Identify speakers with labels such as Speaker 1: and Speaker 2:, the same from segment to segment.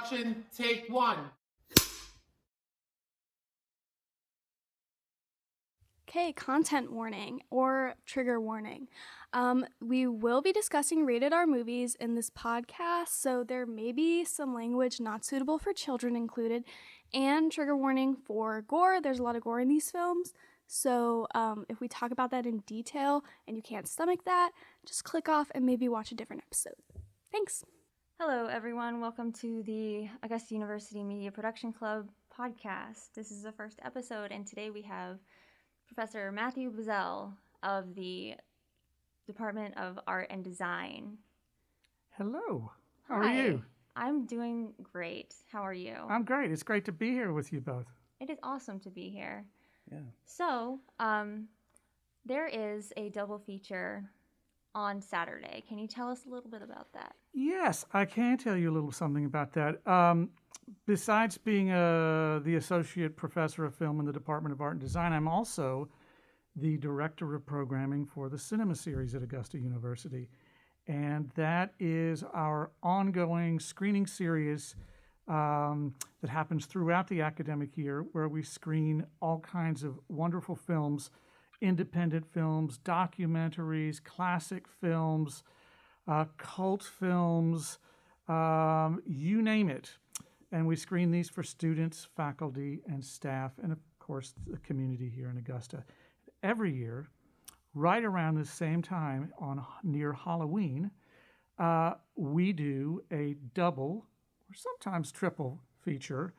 Speaker 1: Production, take one.
Speaker 2: Okay, content warning or trigger warning. We will be discussing rated R movies in this podcast, so there may be some language not suitable for children included, and trigger warning for gore. There's a lot of gore in these films, so if we talk about that in detail and you can't stomach that, just click off and maybe watch a different episode. Thanks.
Speaker 3: Hello, everyone. Welcome to the Augusta University Media Production Club podcast. This is the first episode, and today we have Professor Matthew Buzzell of the Department of Art and Design.
Speaker 4: Hello. How
Speaker 3: Hi.
Speaker 4: are you?
Speaker 3: I'm doing great. How are you?
Speaker 4: I'm great. It's great to be here with you both.
Speaker 3: It is awesome to be here.
Speaker 4: Yeah.
Speaker 3: So, there is a double feature on Saturday. Can you tell us a little bit about that?
Speaker 4: Yes, I can tell you a little something about that. Besides being the Associate Professor of Film in the Department of Art and Design, I'm also the Director of Programming for the Cinema Series at Augusta University. And that is our ongoing screening series that happens throughout the academic year, where we screen all kinds of wonderful films, independent films, documentaries, classic films, cult films, you name it. And we screen these for students, faculty, and staff, and of course, the community here in Augusta. Every year, right around the same time near Halloween, we do a double or sometimes triple feature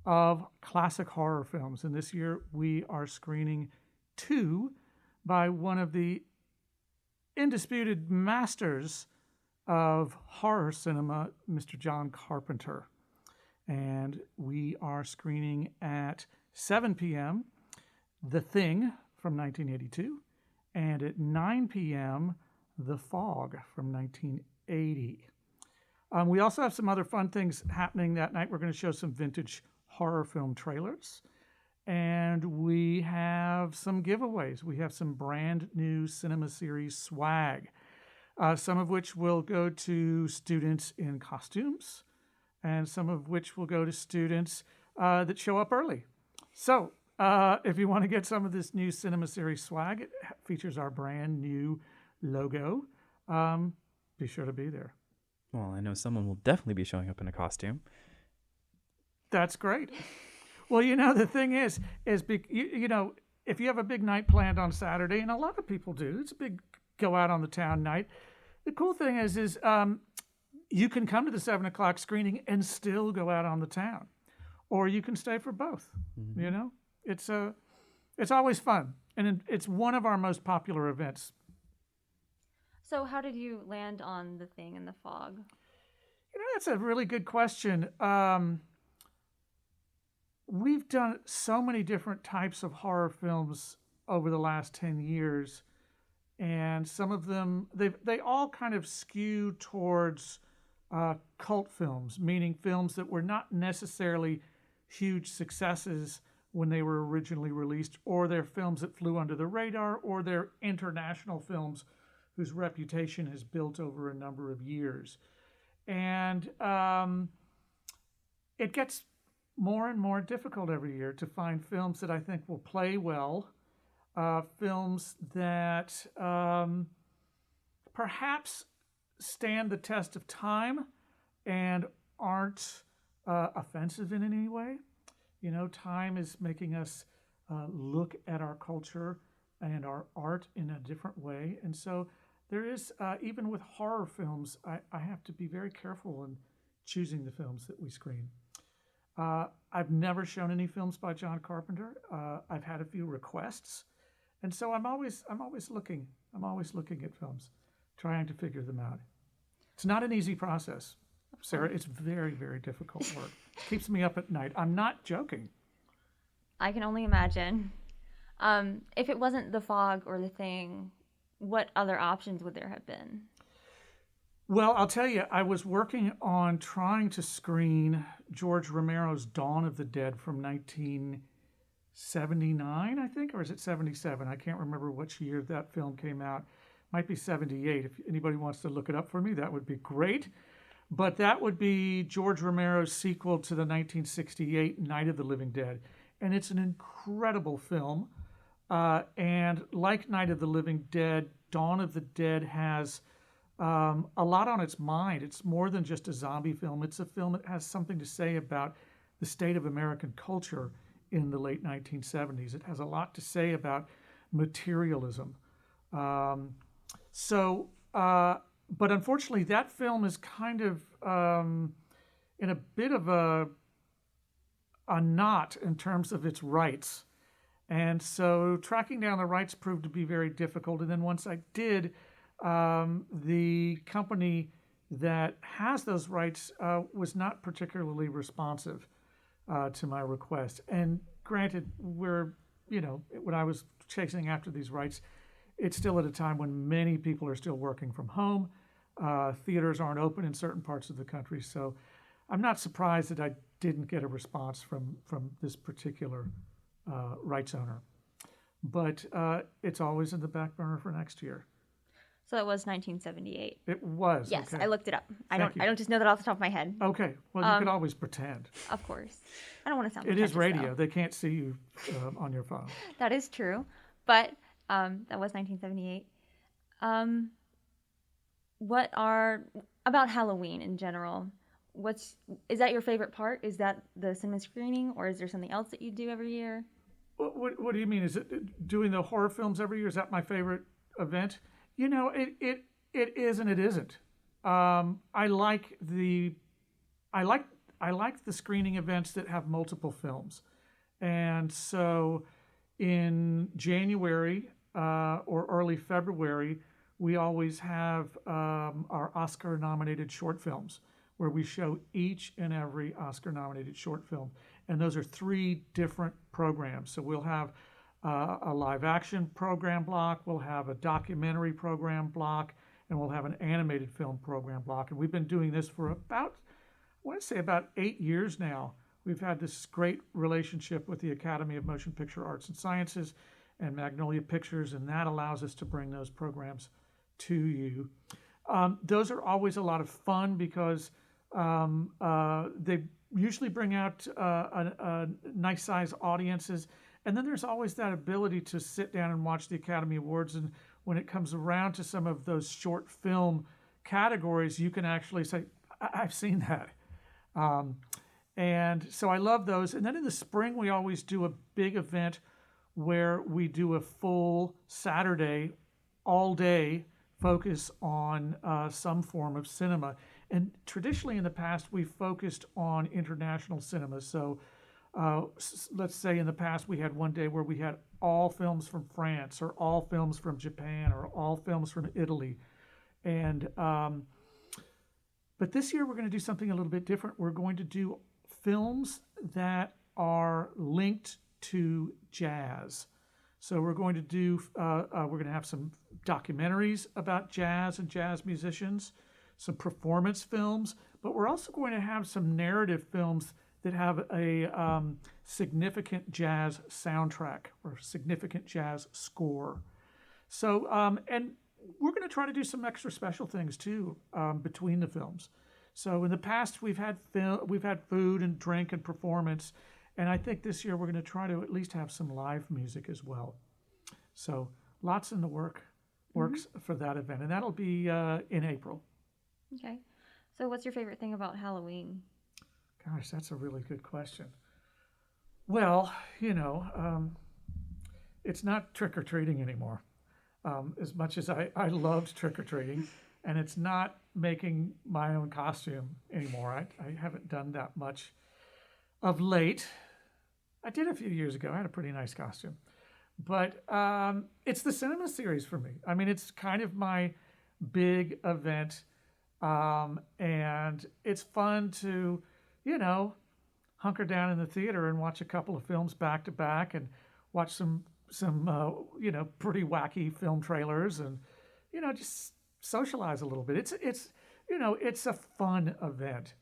Speaker 4: of classic horror films. And this year, we are screening two by one of the indisputed masters of horror cinema, Mr. John Carpenter. And we are screening at 7 p.m. The Thing from 1982, and at 9 p.m. The Fog from 1980. We also have some other fun things happening that night. We're going to show some vintage horror film trailers, and we have some giveaways. We have some brand new Cinema Series swag, some of which will go to students in costumes, and some of which will go to students that show up early. So if you want to get some of this new Cinema Series swag, it features our brand new logo. Be sure to be there.
Speaker 5: Well, I know someone will definitely be showing up in a costume.
Speaker 4: That's great. Well, the thing is if you have a big night planned on Saturday, and a lot of people do, it's a big go out on the town night. The cool thing is you can come to the 7 o'clock screening and still go out on the town, or you can stay for both. Mm-hmm. It's always fun, and it's one of our most popular events.
Speaker 3: So how did you land on The Thing and The Fog?
Speaker 4: That's a really good question. We've done so many different types of horror films over the last 10 years, and some of them, they all kind of skew towards cult films, meaning films that were not necessarily huge successes when they were originally released, or they're films that flew under the radar, or they're international films whose reputation has built over a number of years. And it gets more and more difficult every year to find films that I think will play well, films that perhaps stand the test of time and aren't offensive in any way. Time is making us look at our culture and our art in a different way. And so there is, even with horror films, I have to be very careful in choosing the films that we screen. I've never shown any films by John Carpenter. I've had a few requests. And so I'm always looking at films, trying to figure them out. It's not an easy process, Sarah. It's very, very difficult work. It keeps me up at night. I'm not joking.
Speaker 3: I can only imagine. If it wasn't The Fog or The Thing, what other options would there have been?
Speaker 4: Well, I'll tell you, I was working on trying to screen George Romero's Dawn of the Dead from 1979, I think, or is it 77? I can't remember which year that film came out. Might be 78. If anybody wants to look it up for me, that would be great. But that would be George Romero's sequel to the 1968 Night of the Living Dead. And it's an incredible film. And like Night of the Living Dead, Dawn of the Dead has a lot on its mind. It's more than just a zombie film. It's a film that has something to say about the state of American culture in the late 1970s. It has a lot to say about materialism. But unfortunately, that film is kind of in a bit of a knot in terms of its rights. And so tracking down the rights proved to be very difficult. And then once I did, the company that has those rights was not particularly responsive to my request. And granted, when I was chasing after these rights, it's still at a time when many people are still working from home. Theaters aren't open in certain parts of the country. So I'm not surprised that I didn't get a response from this particular rights owner. But it's always in the back burner for next year.
Speaker 3: So that was 1978.
Speaker 4: It was.
Speaker 3: Yes,
Speaker 4: okay.
Speaker 3: I looked it up. I
Speaker 4: Thank you.
Speaker 3: don't just know that off the top of my head.
Speaker 4: Okay. Well, you could always pretend.
Speaker 3: Of course. I don't want to sound
Speaker 4: It is
Speaker 3: pretentious,
Speaker 4: radio.
Speaker 3: though.
Speaker 4: They can't see you on your phone.
Speaker 3: That is true. But that was 1978. What are about Halloween in general? Is that your favorite part? Is that the cinema screening, or is there something else that you do every year?
Speaker 4: What do you mean? Is it doing the horror films every year? Is that my favorite event? It is and it isn't. I like the screening events that have multiple films, and so in January or early February, we always have our Oscar-nominated short films, where we show each and every Oscar-nominated short film. And those are 3 different programs. So we'll have a live-action program block, we'll have a documentary program block, and we'll have an animated film program block. And we've been doing this for about 8 years now. We've had this great relationship with the Academy of Motion Picture Arts and Sciences and Magnolia Pictures, and that allows us to bring those programs to you. Those are always a lot of fun because they usually bring out nice size audiences. And then there's always that ability to sit down and watch the Academy Awards. And when it comes around to some of those short film categories, you can actually say, I've seen that. And so I love those. And then in the spring, we always do a big event where we do a full Saturday, all day focus on some form of cinema. And traditionally in the past, we focused on international cinema. So let's say in the past, we had one day where we had all films from France or all films from Japan or all films from Italy. And but this year, we're going to do something a little bit different. We're going to do films that are linked to jazz. So we're going to do, we're going to have some documentaries about jazz and jazz musicians, some performance films, but we're also going to have some narrative films that have a significant jazz soundtrack or significant jazz score. So, and we're going to try to do some extra special things too between the films. So in the past, we've had food and drink and performance, and I think this year we're going to try to at least have some live music as well. So lots in the works for that event, and that'll be in April.
Speaker 3: Okay. So what's your favorite thing about Halloween?
Speaker 4: Gosh, that's a really good question. Well, it's not trick-or-treating anymore. As much as I loved trick-or-treating, and it's not making my own costume anymore. I haven't done that much of late. I did a few years ago. I had a pretty nice costume. But it's the cinema series for me. I mean, it's kind of my big event. And it's fun to, hunker down in the theater and watch a couple of films back to back and watch some pretty wacky film trailers and, just socialize a little bit. It's a fun event.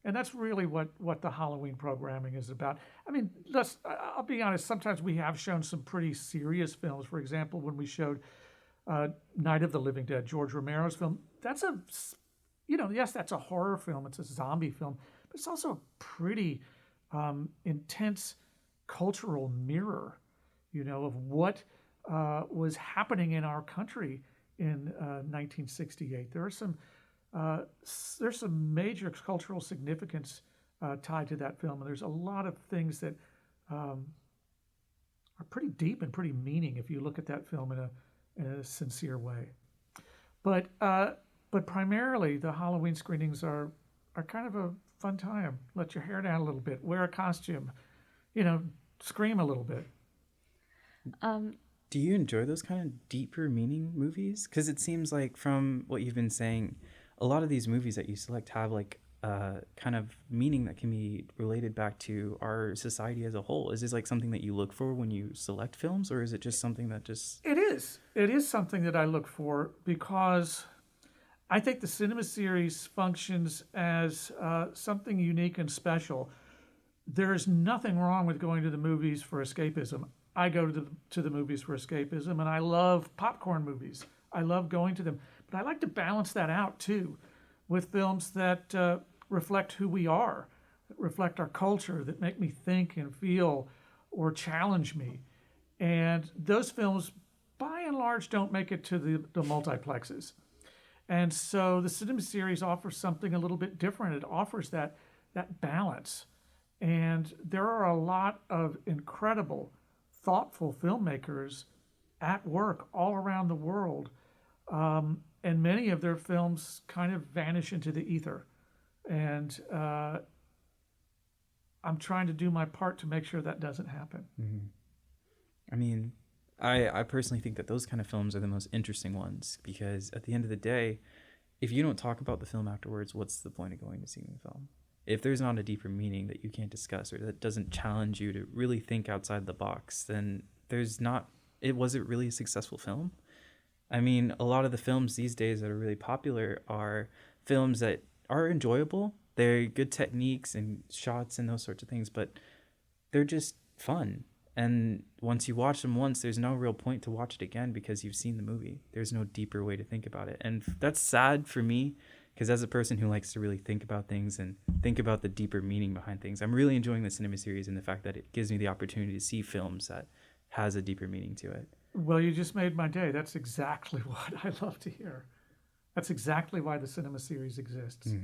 Speaker 4: And that's really what the Halloween programming is about. I mean, I'll be honest, sometimes we have shown some pretty serious films. For example, when we showed Night of the Living Dead, George Romero's film, that's a yes, that's a horror film, it's a zombie film, but it's also a pretty intense cultural mirror, of what was happening in our country in 1968. There's some major cultural significance tied to that film, and there's a lot of things that are pretty deep and pretty meaning if you look at that film in a sincere way. But primarily, the Halloween screenings are kind of a fun time. Let your hair down a little bit, wear a costume, scream a little bit.
Speaker 5: Do you enjoy those kind of deeper meaning movies? Because it seems like from what you've been saying, a lot of these movies that you select have like kind of meaning that can be related back to our society as a whole. Is this like something that you look for when you select films, or is it just something that just...
Speaker 4: It is. It is something that I look for because I think the cinema series functions as something unique and special. There's nothing wrong with going to the movies for escapism. I go to the movies for escapism, and I love popcorn movies. I love going to them. But I like to balance that out, too, with films that reflect who we are, that reflect our culture, that make me think and feel or challenge me. And those films, by and large, don't make it to the multiplexes. And so the cinema series offers something a little bit different. It offers that balance. And there are a lot of incredible, thoughtful filmmakers at work all around the world. And many of their films kind of vanish into the ether. And I'm trying to do my part to make sure that doesn't happen.
Speaker 5: Mm-hmm. I mean, I personally think that those kind of films are the most interesting ones, because at the end of the day, if you don't talk about the film afterwards, what's the point of going to see the film? If there's not a deeper meaning that you can't discuss, or that doesn't challenge you to really think outside the box, then was it really a successful film? I mean, a lot of the films these days that are really popular are films that are enjoyable. They're good techniques and shots and those sorts of things, but they're just fun. And once you watch them once, there's no real point to watch it again because you've seen the movie. There's no deeper way to think about it. And that's sad for me, because as a person who likes to really think about things and think about the deeper meaning behind things, I'm really enjoying the cinema series and the fact that it gives me the opportunity to see films that has a deeper meaning to it.
Speaker 4: Well, you just made my day. That's exactly what I love to hear. That's exactly why the cinema series exists.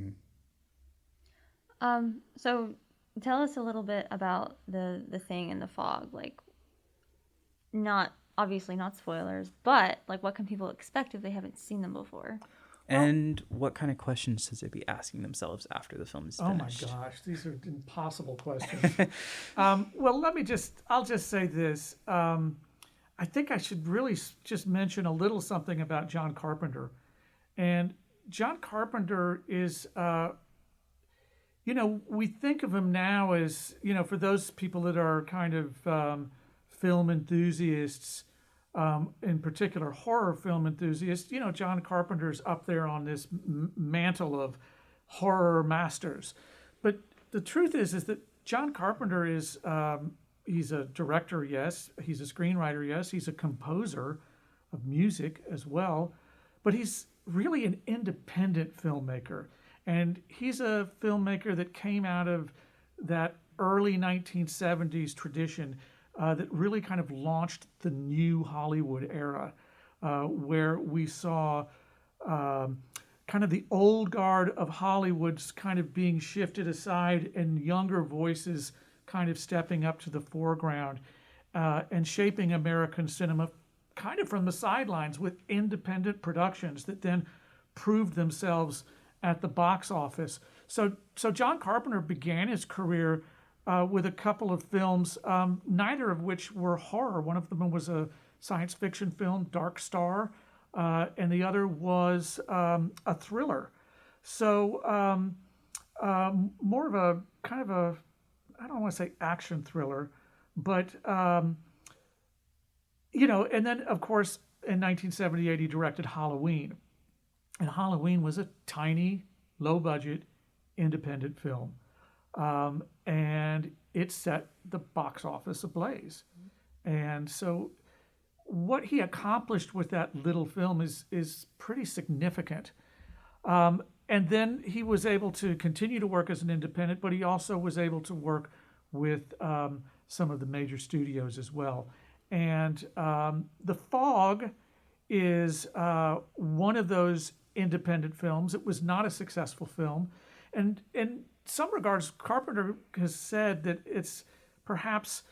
Speaker 5: Mm-hmm.
Speaker 3: So tell us a little bit about the Thing and the Fog. Like, obviously not spoilers, but like, what can people expect if they haven't seen them before?
Speaker 5: And what kind of questions should they be asking themselves after the film is finished?
Speaker 4: Oh my gosh, these are impossible questions. Well, I'll just say this. I think I should really just mention a little something about John Carpenter. And John Carpenter is, we think of him now as, for those people that are kind of film enthusiasts, in particular horror film enthusiasts, John Carpenter's up there on this mantle of horror masters. But the truth is that John Carpenter is, he's a director, yes. He's a screenwriter, yes. He's a composer of music as well. But he's really an independent filmmaker. And he's a filmmaker that came out of that early 1970s tradition that really kind of launched the new Hollywood era, where we saw kind of the old guard of Hollywood's kind of being shifted aside and younger voices kind of stepping up to the foreground and shaping American cinema kind of from the sidelines with independent productions that then proved themselves at the box office. So John Carpenter began his career with a couple of films, neither of which were horror. One of them was a science fiction film, Dark Star, and the other was a thriller. So more of a kind of a, I don't want to say action thriller, but, and then, of course, in 1978, he directed Halloween. And Halloween was a tiny, low-budget, independent film. And it set the box office ablaze. And so what he accomplished with that little film is pretty significant. And And then he was able to continue to work as an independent, but he also was able to work with some of the major studios as well. And The Fog is one of those independent films. It was not a successful film. And in some regards, Carpenter has said that it's perhaps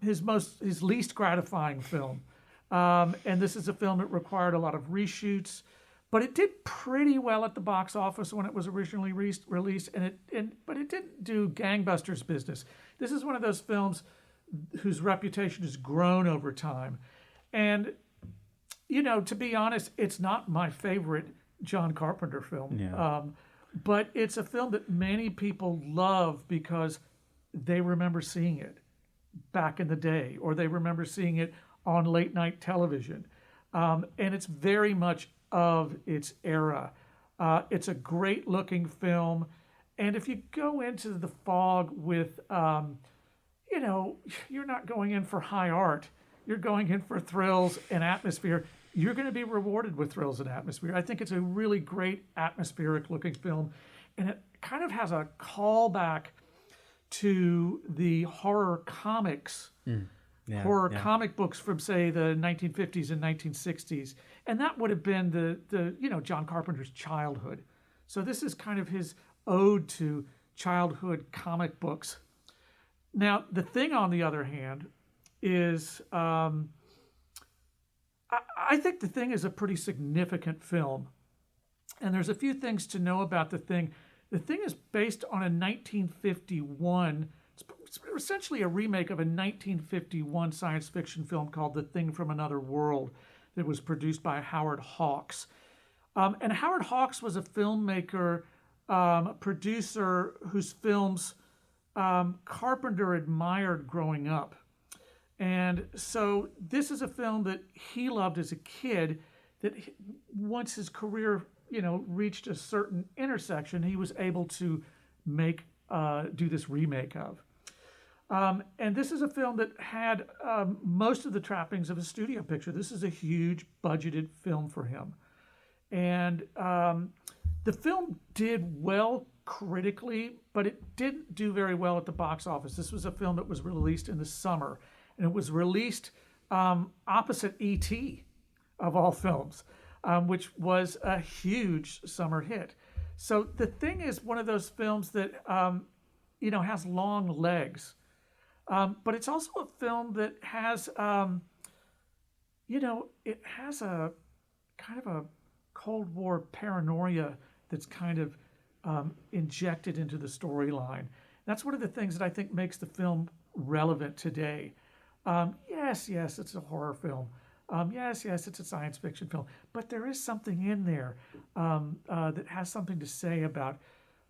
Speaker 4: his least gratifying film. And this is a film that required a lot of reshoots, but it did pretty well at the box office when it was originally released, but it didn't do gangbusters business. This is one of those films whose reputation has grown over time. And, to be honest, it's not my favorite John Carpenter film.
Speaker 5: Yeah.
Speaker 4: But it's a film that many people love because they remember seeing it back in the day, or they remember seeing it on late night television. And it's very much of its era. It's a great looking film. And if you go into The Fog with, you're not going in for high art. You're going in for thrills and atmosphere. You're going to be rewarded with thrills and atmosphere. I think it's a really great atmospheric looking film. And it kind of has a callback to the horror comics, comic books from, say, the 1950s and 1960s. And that would have been the John Carpenter's childhood. So this is kind of his ode to childhood comic books. Now, The Thing, on the other hand, is... I think The Thing is a pretty significant film. And there's a few things to know about The Thing. The Thing is based on a 1951, it's essentially a remake of a 1951 science fiction film called The Thing from Another World that was produced by Howard Hawks. And Howard Hawks was a filmmaker, producer whose films Carpenter admired growing up. And so this is a film that he loved as a kid, that once his career, reached a certain intersection, he was able to do this remake of. And this is a film that had most of the trappings of a studio picture. This is a huge budgeted film for him. And the film did well critically, but it didn't do very well at the box office. This was a film that was released in the summer. And it was released opposite E.T., of all films, which was a huge summer hit. So The Thing is one of those films that, has long legs. But it's also a film that has, it has a kind of a Cold War paranoia that's kind of injected into the storyline. That's one of the things that I think makes the film relevant today. Yes, it's a horror film. Yes, it's a science fiction film. But there is something in there that has something to say about,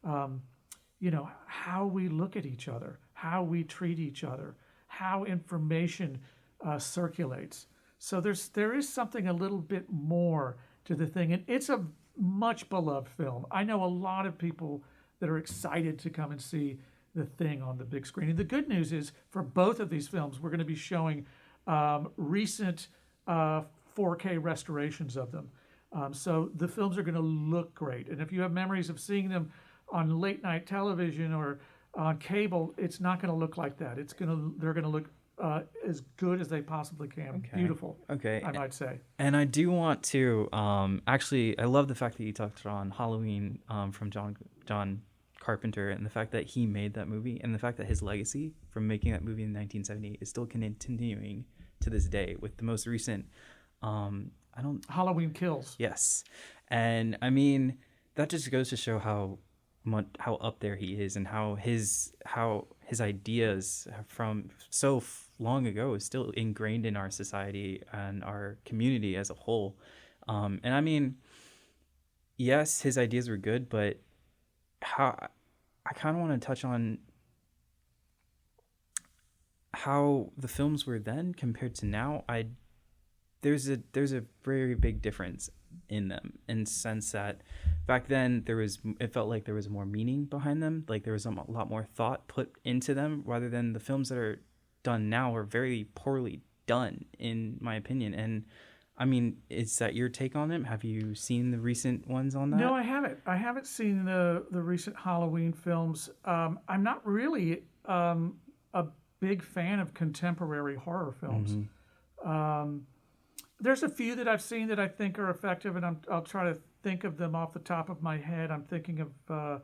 Speaker 4: how we look at each other, how we treat each other, how information circulates. So there is something a little bit more to The Thing. And it's a much beloved film. I know a lot of people that are excited to come and see The Thing on the big screen. And the good news is, for both of these films, we're going to be showing recent 4K restorations of them. So the films are going to look great. And if you have memories of seeing them on late night television or on cable, it's not going to look like that. They're going to look as good as they possibly can.
Speaker 5: Okay.
Speaker 4: Beautiful.
Speaker 5: Okay.
Speaker 4: I might say.
Speaker 5: And I do want to actually, I love the fact that you talked on Halloween from John Carpenter, and the fact that he made that movie, and the fact that his legacy from making that movie in 1978 is still continuing to this day with the most recent
Speaker 4: Halloween Kills.
Speaker 5: Yes. And I mean, that just goes to show how up there he is, and how his ideas from so long ago is still ingrained in our society and our community as a whole. And I mean, yes, his ideas were good, but I kind of want to touch on how the films were then compared to now. There's a very big difference in them, in the sense that back then it felt like there was more meaning behind them, like there was a lot more thought put into them, rather than the films that are done now are very poorly done, in my opinion. And I mean, is that your take on them? Have you seen the recent ones on that?
Speaker 4: No, I haven't. I haven't seen the recent Halloween films. I'm not really a big fan of contemporary horror films. There's a few that I've seen that I think are effective, and I'll try to think of them off the top of my head. I'm thinking of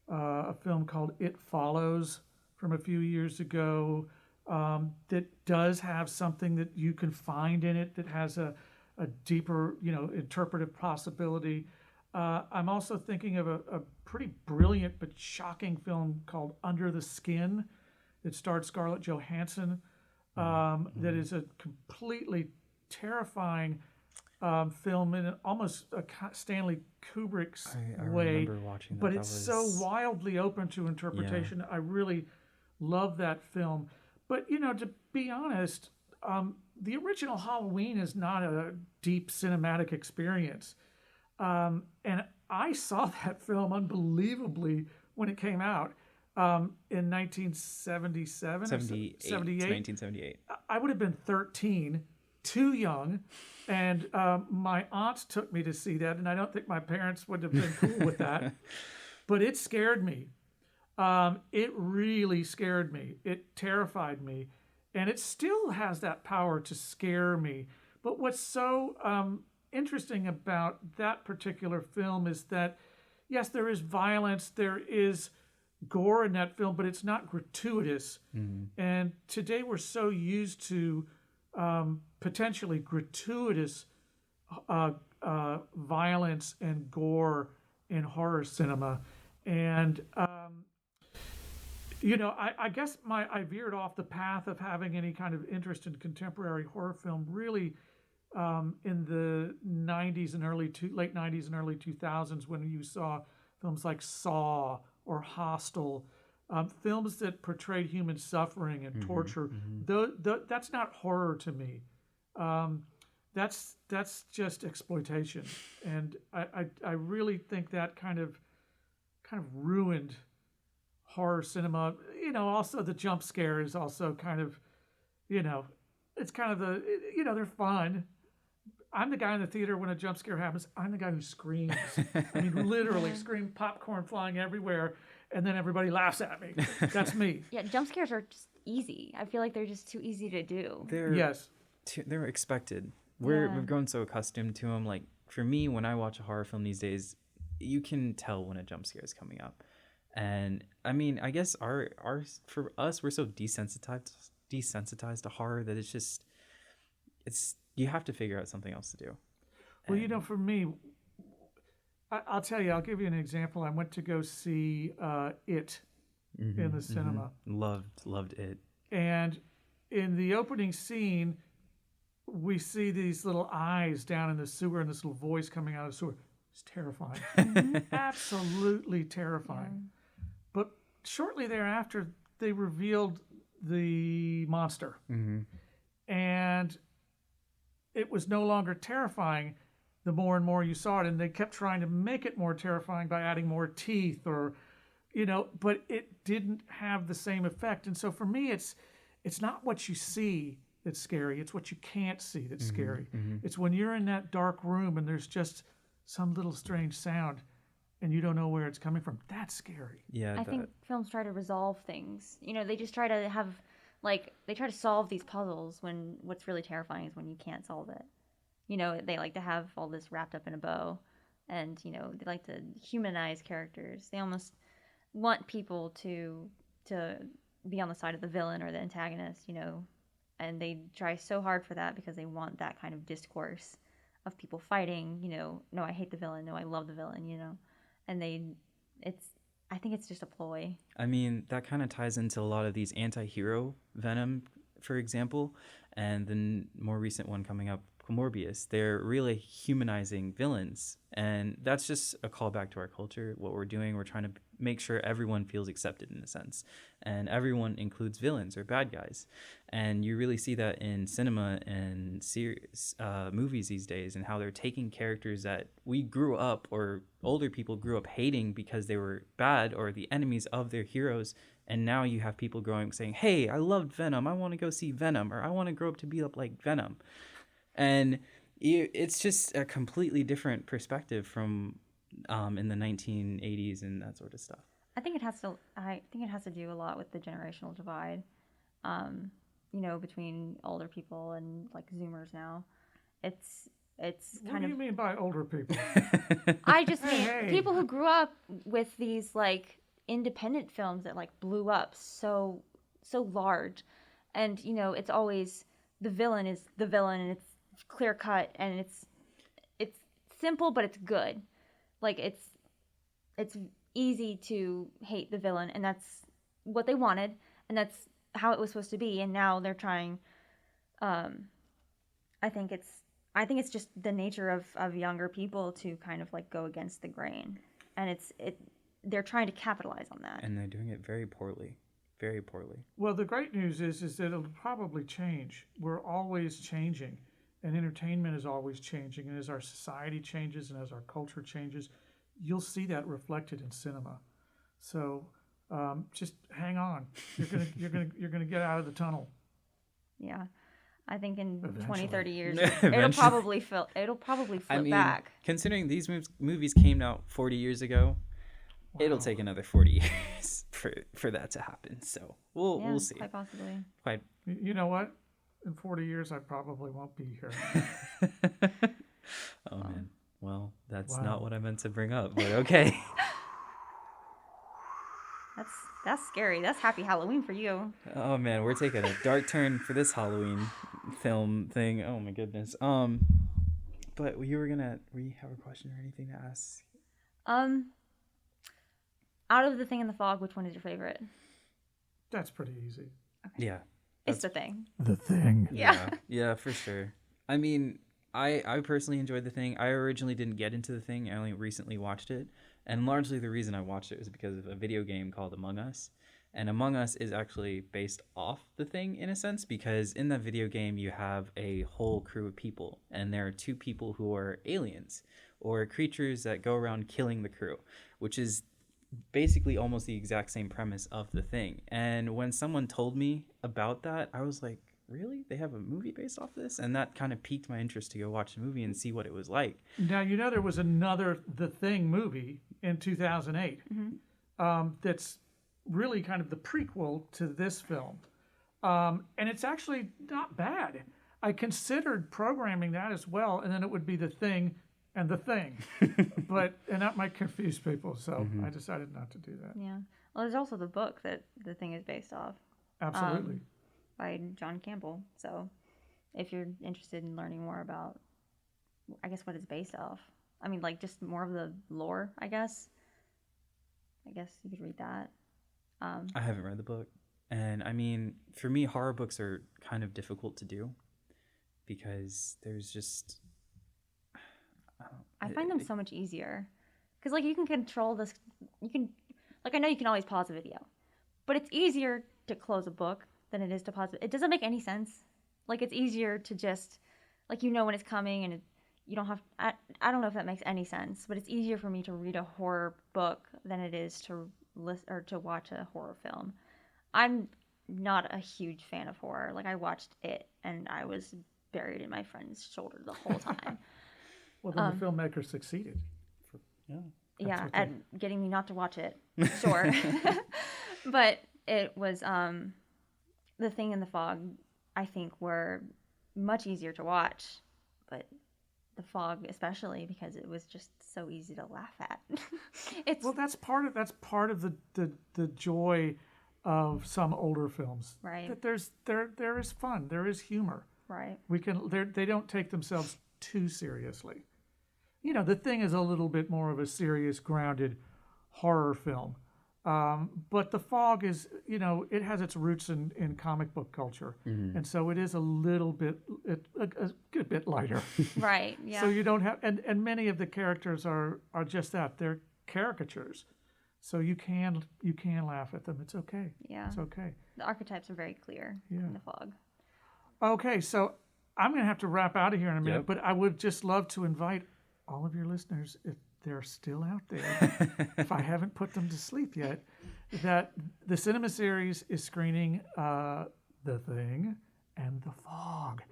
Speaker 4: a film called It Follows from a few years ago that does have something that you can find in it that has a deeper, interpretive possibility. I'm also thinking of a pretty brilliant but shocking film called Under the Skin. It starred Scarlett Johansson. That is a completely terrifying film in almost a Stanley Kubrick's
Speaker 5: I
Speaker 4: way,
Speaker 5: remember watching that.
Speaker 4: but
Speaker 5: That
Speaker 4: it's
Speaker 5: was...
Speaker 4: so wildly open to interpretation. I really love that film. But to be honest, the original Halloween is not a deep cinematic experience, and I saw that film unbelievably when it came out in 1977
Speaker 5: 78. 1978.
Speaker 4: I would have been 13, too young, and my aunts took me to see that, and I don't think my parents would have been cool with that. But it scared me. It really scared me. It terrified me, and it still has that power to scare me. But what's so interesting about that particular film is that, yes, there is violence, there is gore in that film, but it's not gratuitous. And today we're so used to potentially gratuitous violence and gore in horror cinema. And I guess I veered off the path of having any kind of interest in contemporary horror film really in the 90s and late 90s and early 2000s, when you saw films like Saw or Hostel, films that portrayed human suffering and torture. That's not horror to me. That's just exploitation, and I really think that kind of ruined horror cinema. Also the jump scare is also kind of, it's kind of they're fun. I'm the guy in the theater when a jump scare happens. I'm the guy who screams. I mean, literally scream, popcorn flying everywhere, and then everybody laughs at me. That's me.
Speaker 3: Yeah, jump scares are just easy. I feel like they're just too easy to do.
Speaker 5: They're expected. We've grown so accustomed to them. Like, for me, when I watch a horror film these days, you can tell when a jump scare is coming up. And I mean, I guess our for us, we're so desensitized to horror that it's you have to figure out something else to do.
Speaker 4: Well, for me, I'll tell you, I'll give you an example. I went to go see It in the cinema.
Speaker 5: Loved It.
Speaker 4: And in the opening scene, we see these little eyes down in the sewer and this little voice coming out of the sewer. It's terrifying. Absolutely terrifying. But shortly thereafter, they revealed the monster. And it was no longer terrifying the more and more you saw it. And they kept trying to make it more terrifying by adding more teeth or, but it didn't have the same effect. And so for me, it's not what you see that's scary. It's what you can't see that's scary. It's when you're in that dark room and there's just some little strange sound and you don't know where it's coming from. That's scary.
Speaker 5: Yeah,
Speaker 3: I think films try to resolve things. They just try to have, they try to solve these puzzles when what's really terrifying is when you can't solve it. They like to have all this wrapped up in a bow, and, they like to humanize characters. They almost want people to be on the side of the villain or the antagonist, and they try so hard for that because they want that kind of discourse of people fighting, no, I hate the villain, no, I love the villain, and I think it's just a ploy.
Speaker 5: I mean, that kind of ties into a lot of these anti-hero Venom, for example, and the more recent one coming up, Morbius. They're really humanizing villains, and that's just a callback to our culture. What we're doing, we're trying to make sure everyone feels accepted in a sense, and everyone includes villains or bad guys. And you really see that in cinema and series, movies these days, and how they're taking characters that we grew up, or older people grew up hating because they were bad or the enemies of their heroes. And now you have people growing saying, hey, I loved Venom, I want to go see Venom, or I want to grow up to be up like Venom. And It's just a completely different perspective from in the 1980s and that sort of stuff.
Speaker 3: I think it has to do a lot with the generational divide, between older people and like Zoomers now. It's
Speaker 4: What do you mean by older people?
Speaker 3: I just mean
Speaker 4: Hey.
Speaker 3: people who grew up with these like independent films that like blew up so large, and it's always the villain is the villain, and it's clear cut, and it's simple, but it's good. Like it's easy to hate the villain, and that's what they wanted, and that's how it was supposed to be. And now they're trying. I think it's just the nature of younger people to kind of like go against the grain, and they're trying to capitalize on that.
Speaker 5: And they're doing it very poorly. Very poorly.
Speaker 4: Well, the great news is that it'll probably change. We're always changing, and entertainment is always changing. And as our society changes and as our culture changes, you'll see that reflected in cinema. So just hang on. You're gonna get out of the tunnel.
Speaker 3: Yeah. I think in
Speaker 4: Eventually.
Speaker 3: 20, 30 years,
Speaker 5: Eventually.
Speaker 3: it'll probably flip
Speaker 5: I mean,
Speaker 3: back.
Speaker 5: considering these movies came out 40 years ago, it'll take another 40 years for that to happen. So we'll see.
Speaker 3: Quite possibly.
Speaker 5: Quite.
Speaker 4: You know what? In 40 years, I probably won't be here.
Speaker 5: Oh man. Well, that's
Speaker 4: Wow.
Speaker 5: not what I meant to bring up, but okay.
Speaker 3: That's scary. That's Happy Halloween for you.
Speaker 5: Oh man, we're taking a dark turn for this Halloween film thing. Oh my goodness. But you have a question or anything to ask?
Speaker 3: Out of The Thing in the Fog, which one is your favorite?
Speaker 4: That's pretty easy.
Speaker 5: Yeah.
Speaker 3: It's The Thing.
Speaker 4: The Thing.
Speaker 5: Yeah, for sure. I mean, I personally enjoyed The Thing. I originally didn't get into The Thing. I only recently watched it. And largely the reason I watched it was because of a video game called Among Us. And Among Us is actually based off The Thing in a sense, because in that video game you have a whole crew of people. And there are two people who are aliens or creatures that go around killing the crew, which is basically almost the exact same premise of The Thing. And when someone told me about that, I was like, really? They have a movie based off this? And that kind of piqued my interest to go watch the movie and see what it was like.
Speaker 4: Now, there was another The Thing movie in 2008 that's really kind of the prequel to this film. And it's actually not bad. I considered programming that as well, and then it would be The Thing and The Thing. And that might confuse people, so I decided not to do that.
Speaker 3: Yeah. Well, there's also the book that The Thing is based off.
Speaker 4: Absolutely.
Speaker 3: By John Campbell. So if you're interested in learning more about, I guess, what it's based off, I mean, like, just more of the lore, I guess you could read that.
Speaker 5: I haven't read the book. And I mean, for me, horror books are kind of difficult to do because there's just...
Speaker 3: I find them so much easier. Because, like, you can control this. I know you can always pause a video. But it's easier to close a book than it is to pause it. It doesn't make any sense. Like, it's easier to just, like, when it's coming, and you don't have, I don't know if that makes any sense, but it's easier for me to read a horror book than it is to listen or to watch a horror film. I'm not a huge fan of horror. Like, I watched it, and I was buried in my friend's shoulder the whole time.
Speaker 4: Well, then the filmmaker succeeded.
Speaker 3: Yeah, at getting me not to watch it. Sure. But it was, The Thing in the Fog, I think, were much easier to watch, but The Fog especially, because it was just so easy to laugh at.
Speaker 4: Well, that's part of the joy of some older films.
Speaker 3: Right.
Speaker 4: That there is fun, there is humor.
Speaker 3: Right.
Speaker 4: They don't take themselves too seriously. The Thing is a little bit more of a serious, grounded horror film. But The Fog is, it has its roots in comic book culture. And so it is a little bit, a good bit lighter.
Speaker 3: Right, yeah.
Speaker 4: So you don't have, and many of the characters are just that. They're caricatures. So you can laugh at them. It's okay.
Speaker 3: Yeah.
Speaker 4: It's okay.
Speaker 3: The archetypes are very clear in The Fog.
Speaker 4: Okay, so I'm going to have to wrap out of here in a minute,
Speaker 5: Yep.
Speaker 4: but I would just love to invite all of your listeners, if they're still out there, if I haven't put them to sleep yet, that the cinema series is screening The Thing and The Fog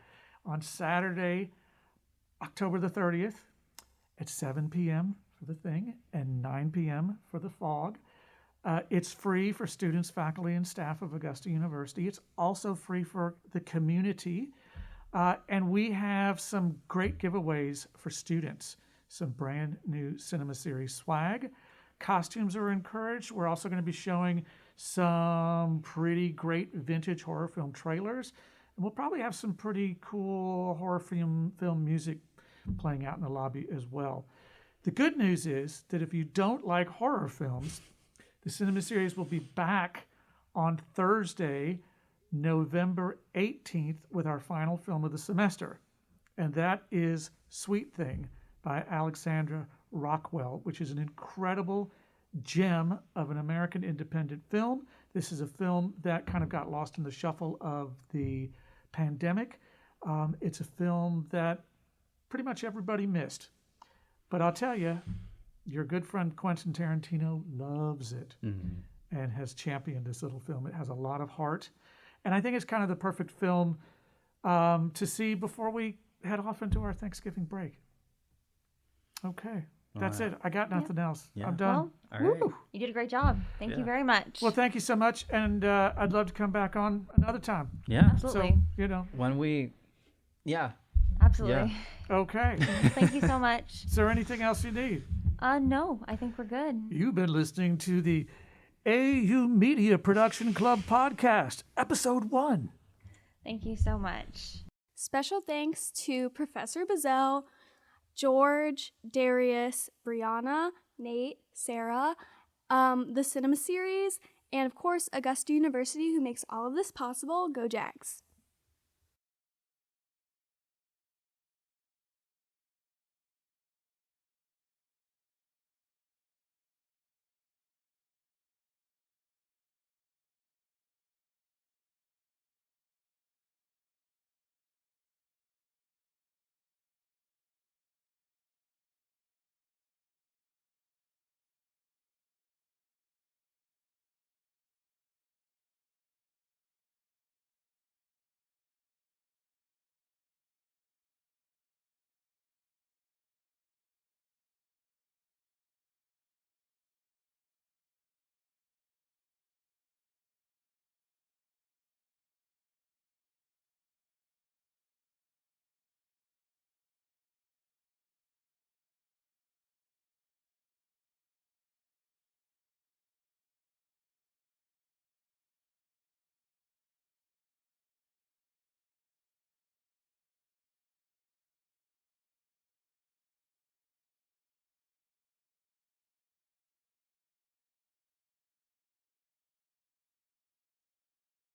Speaker 4: on Saturday, October the 30th at 7 p.m. for the thing and 9 p.m. for the fog. It's free for students, faculty, and staff of Augusta University. It's also free for the community. And we have some great giveaways for students, some brand new cinema series swag. Costumes are encouraged. We're also going to be showing some pretty great vintage horror film trailers. And we'll probably have some pretty cool horror film music playing out in the lobby as well. The good news is that if you don't like horror films, the cinema series will be back on Thursday, November 18th with our final film of the semester. And that is Sweet Thing by Alexandra Rockwell, which is an incredible gem of an American independent film. This is a film that kind of got lost in the shuffle of the pandemic. It's a film that pretty much everybody missed. But I'll tell you, your good friend Quentin Tarantino loves it and has championed this little film. It has a lot of heart. And I think it's kind of the perfect film to see before we head off into our Thanksgiving break. Okay. That's it. I got nothing else.
Speaker 5: Yeah.
Speaker 4: I'm done.
Speaker 3: Well,
Speaker 5: All right.
Speaker 3: you did a great job. Thank you very much.
Speaker 4: Well, thank you so much. And I'd love to come back on another time.
Speaker 5: Yeah.
Speaker 3: Absolutely.
Speaker 4: So,
Speaker 5: When we, yeah.
Speaker 3: Absolutely.
Speaker 4: Okay.
Speaker 3: Thank you so much.
Speaker 4: Is there anything else you need?
Speaker 3: No, I think we're good.
Speaker 4: You've been listening to the AU Media Production Club podcast, episode 1.
Speaker 3: Thank you so much.
Speaker 2: Special thanks to Professor Buzzell, George, Darius, Brianna, Nate, Sarah, the cinema series, and of course Augusta University, who makes all of this possible. Go Jags!